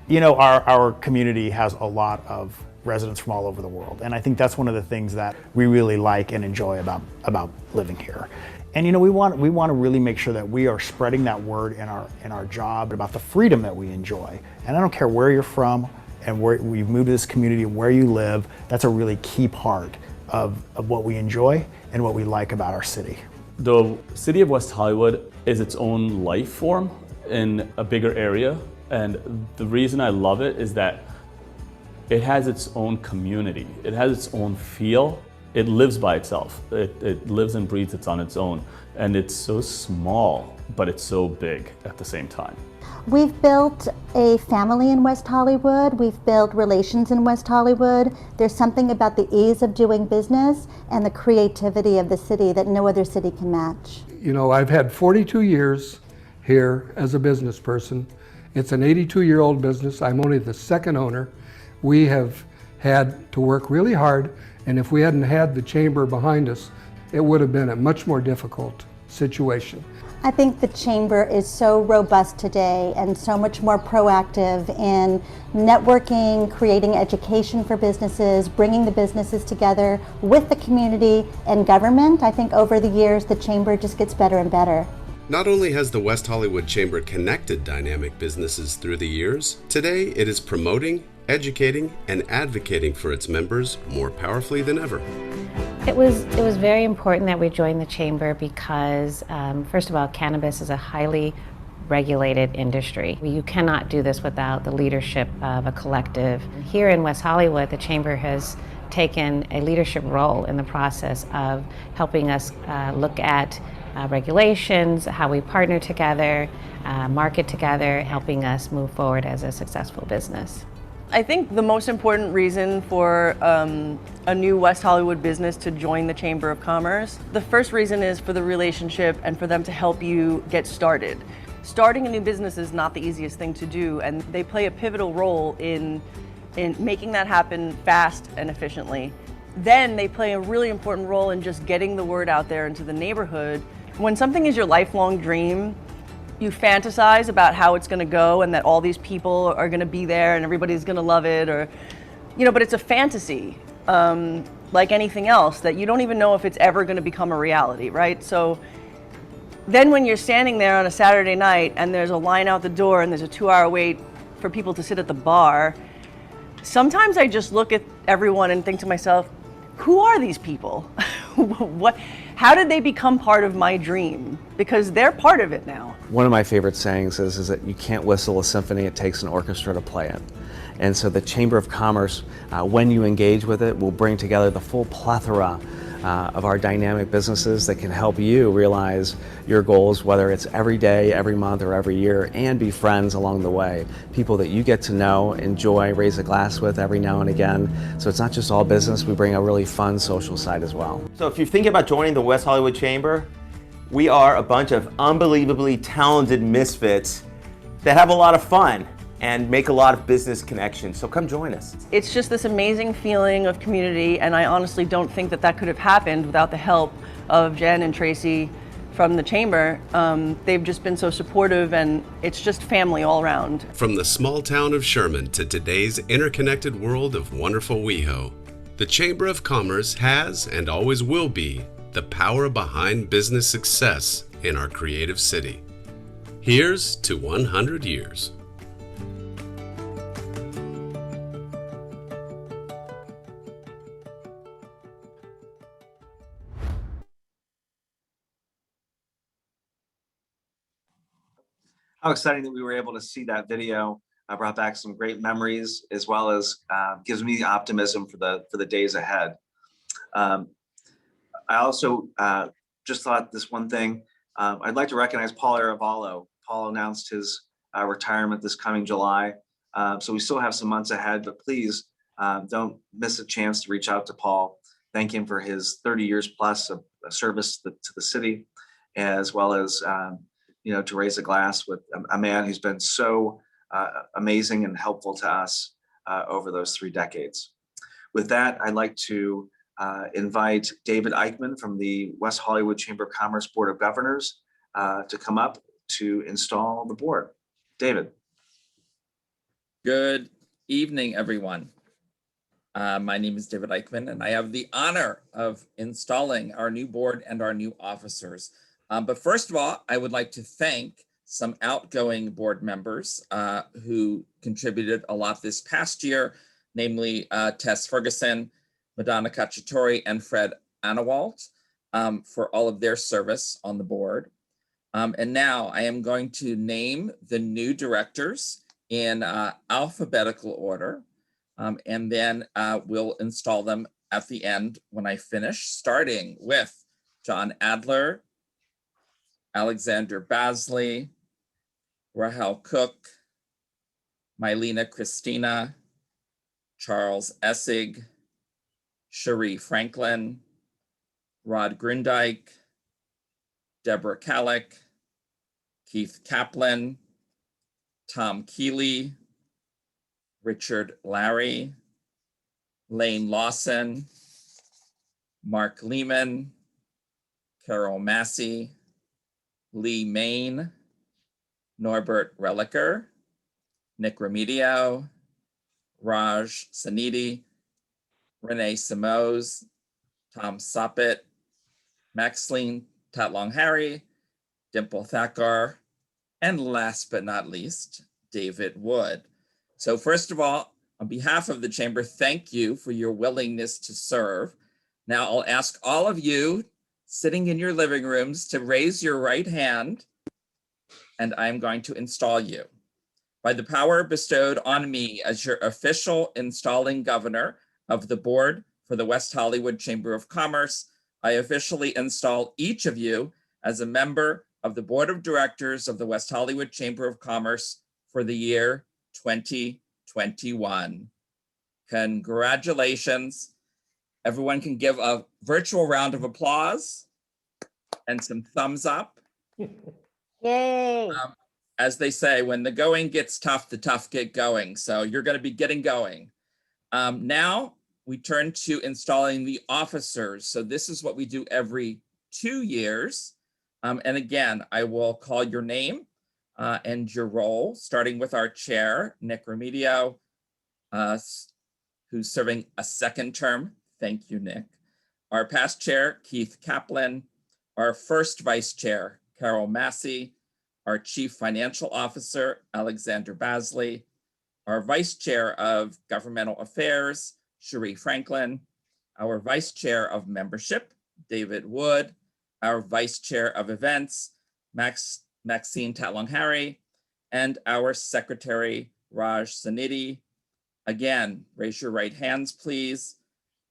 You know, our community has a lot of residents from all over the world, and I think that's one of the things that we really like and enjoy about living here. And you know, we want to really make sure that we are spreading that word in our job about the freedom that we enjoy. And I don't care where you're from and where we've moved to this community and where you live, that's a really key part of what we enjoy and what we like about our city. The city of West Hollywood is its own life form in a bigger area, and the reason I love it is that it has its own community. It has its own feel. It lives by itself. It lives and breathes, it's on its own. And it's so small, but it's so big at the same time. We've built a family in West Hollywood. We've built relations in West Hollywood. There's something about the ease of doing business and the creativity of the city that no other city can match. You know, I've had 42 years here as a business person. It's an 82-year-old business. I'm only the second owner. We have had to work really hard, and if we hadn't had the chamber behind us, it would have been a much more difficult situation. I think the chamber is so robust today and so much more proactive in networking, creating education for businesses, bringing the businesses together with the community and government. I think over the years, the chamber just gets better and better. Not only has the West Hollywood Chamber connected dynamic businesses through the years, today it is promoting, educating, and advocating for its members more powerfully than ever. It was very important that we joined the chamber because, first of all, cannabis is a highly regulated industry. You cannot do this without the leadership of a collective. Here in West Hollywood, the chamber has taken a leadership role in the process of helping us look at regulations, how we partner together, market together, helping us move forward as a successful business. I think the most important reason for a new West Hollywood business to join the Chamber of Commerce, the first reason is for the relationship and for them to help you get started. Starting a new business is not the easiest thing to do, and they play a pivotal role in making that happen fast and efficiently. Then they play a really important role in just getting the word out there into the neighborhood. When something is your lifelong dream, you fantasize about how it's going to go and that all these people are going to be there and everybody's going to love it, or, you know, but it's a fantasy, like anything else, that you don't even know if it's ever going to become a reality, right? So then when you're standing there on a Saturday night and there's a line out the door and there's a 2-hour wait for people to sit at the bar, sometimes I just look at everyone and think to myself, who are these people? What? How did they become part of my dream? Because they're part of it now. One of my favorite sayings is that you can't whistle a symphony, it takes an orchestra to play it. And so the Chamber of Commerce, when you engage with it, will bring together the full plethora of our dynamic businesses that can help you realize your goals, whether it's every day, every month, or every year, and be friends along the way. People that you get to know, enjoy, raise a glass with every now and again. So it's not just all business, we bring a really fun social side as well. So if you're thinking about joining the West Hollywood Chamber, we are a bunch of unbelievably talented misfits that have a lot of fun and make a lot of business connections. So come join us. It's just this amazing feeling of community, and I honestly don't think that that could have happened without the help of Jen and Tracy from the Chamber. They've just been so supportive, and it's just family all around. From the small town of Sherman to today's interconnected world of wonderful WeHo, the Chamber of Commerce has and always will be the power behind business success in our creative city. Here's to 100 years. How exciting that we were able to see that video. Brought back some great memories, as well as gives me optimism for the days ahead. I also just thought this one thing. I'd like to recognize Paul Aravallo. Paul announced his retirement this coming July. So we still have some months ahead, but please don't miss a chance to reach out to Paul. Thank him for his 30 years plus of service to the city, as well as to raise a glass with a man who's been so amazing and helpful to us over those 3 decades. With that, I'd like to invite David Eichmann from the West Hollywood Chamber of Commerce Board of Governors to come up to install the board. David. Good evening, everyone. My name is David Eichmann, and I have the honor of installing our new board and our new officers. But first of all, I would like to thank some outgoing board members who contributed a lot this past year, namely Tess Ferguson, Madonna Cacciatore, and Fred Anawalt for all of their service on the board. And now I am going to name the new directors in alphabetical order, and then we'll install them at the end when I finish, starting with John Adler, Alexander Basley, Rahel Cook, Mylena Christina, Charles Essig, Cherie Franklin, Rod Grindike, Deborah Kallick, Keith Kaplan, Tom Keeley, Richard Larry, Lane Lawson, Mark Lehman, Carol Massey, Lee Main, Norbert Reliker, Nick Remedio, Raj Sanidi, Renee Simoes, Tom Soppet, Maxine Tatlong Harry, Dimple Thakkar, and last but not least, David Wood. So first of all, on behalf of the Chamber, thank you for your willingness to serve. Now I'll ask all of you sitting in your living rooms to raise your right hand, and I'm going to install you. By the power bestowed on me as your official installing governor of the board for the West Hollywood Chamber of Commerce, I officially install each of you as a member of the board of directors of the West Hollywood Chamber of Commerce for the year 2021. Congratulations. Everyone can give a virtual round of applause and some thumbs up. Yay. As they say, when the going gets tough, the tough get going. So you're going to be getting going. Now we turn to installing the officers. So this is what we do every 2 years. And again, I will call your name and your role, starting with our chair, Nick Remedio, who's serving a second term. Thank you, Nick. Our past chair, Keith Kaplan, our first vice chair, Carol Massey, our chief financial officer, Alexander Basley, our vice chair of governmental affairs, Cherie Franklin, our vice chair of membership, David Wood, our vice chair of events, Maxine Tatlong-Harry, and our secretary, Raj Sanidhi. Again, raise your right hands, please.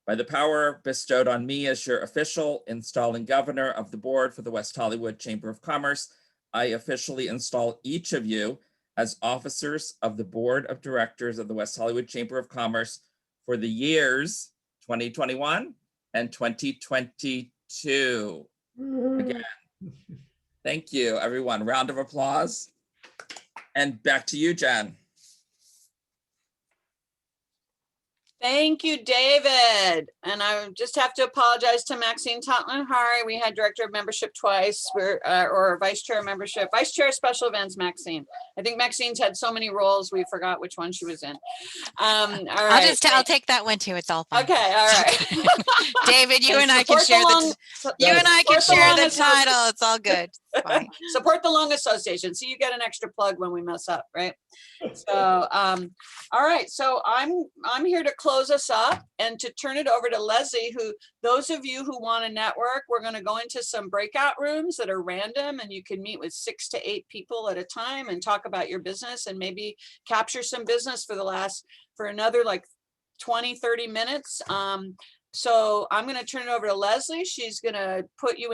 By the power bestowed on me as your official installing governor of the board for the West Hollywood Chamber of Commerce, I officially install each of you as officers of the board of directors of the West Hollywood Chamber of Commerce for the years 2021 and 2022. Again, thank you, everyone. Round of applause. And back to you, Jen. Thank you, David. And I just have to apologize to Maxine Tatlong-Harry. We had director of membership twice, or vice chair of membership, vice chair of special events, Maxine. I think Maxine's had so many roles, we forgot which one she was in. All right. I'll take that one too. It's all fine. Okay, all right. David, you and I can share the title. It's all good. Fine. Support the Lung Association. So you get an extra plug when we mess up, right? So, all right. So I'm here to close us up and to turn it over to Leslie, who those of you who want to network, we're going to go into some breakout rooms that are random and you can meet with 6 to 8 people at a time and talk about your business and maybe capture some business for another like 20, 30 minutes. So I'm going to turn it over to Leslie. She's going to put you in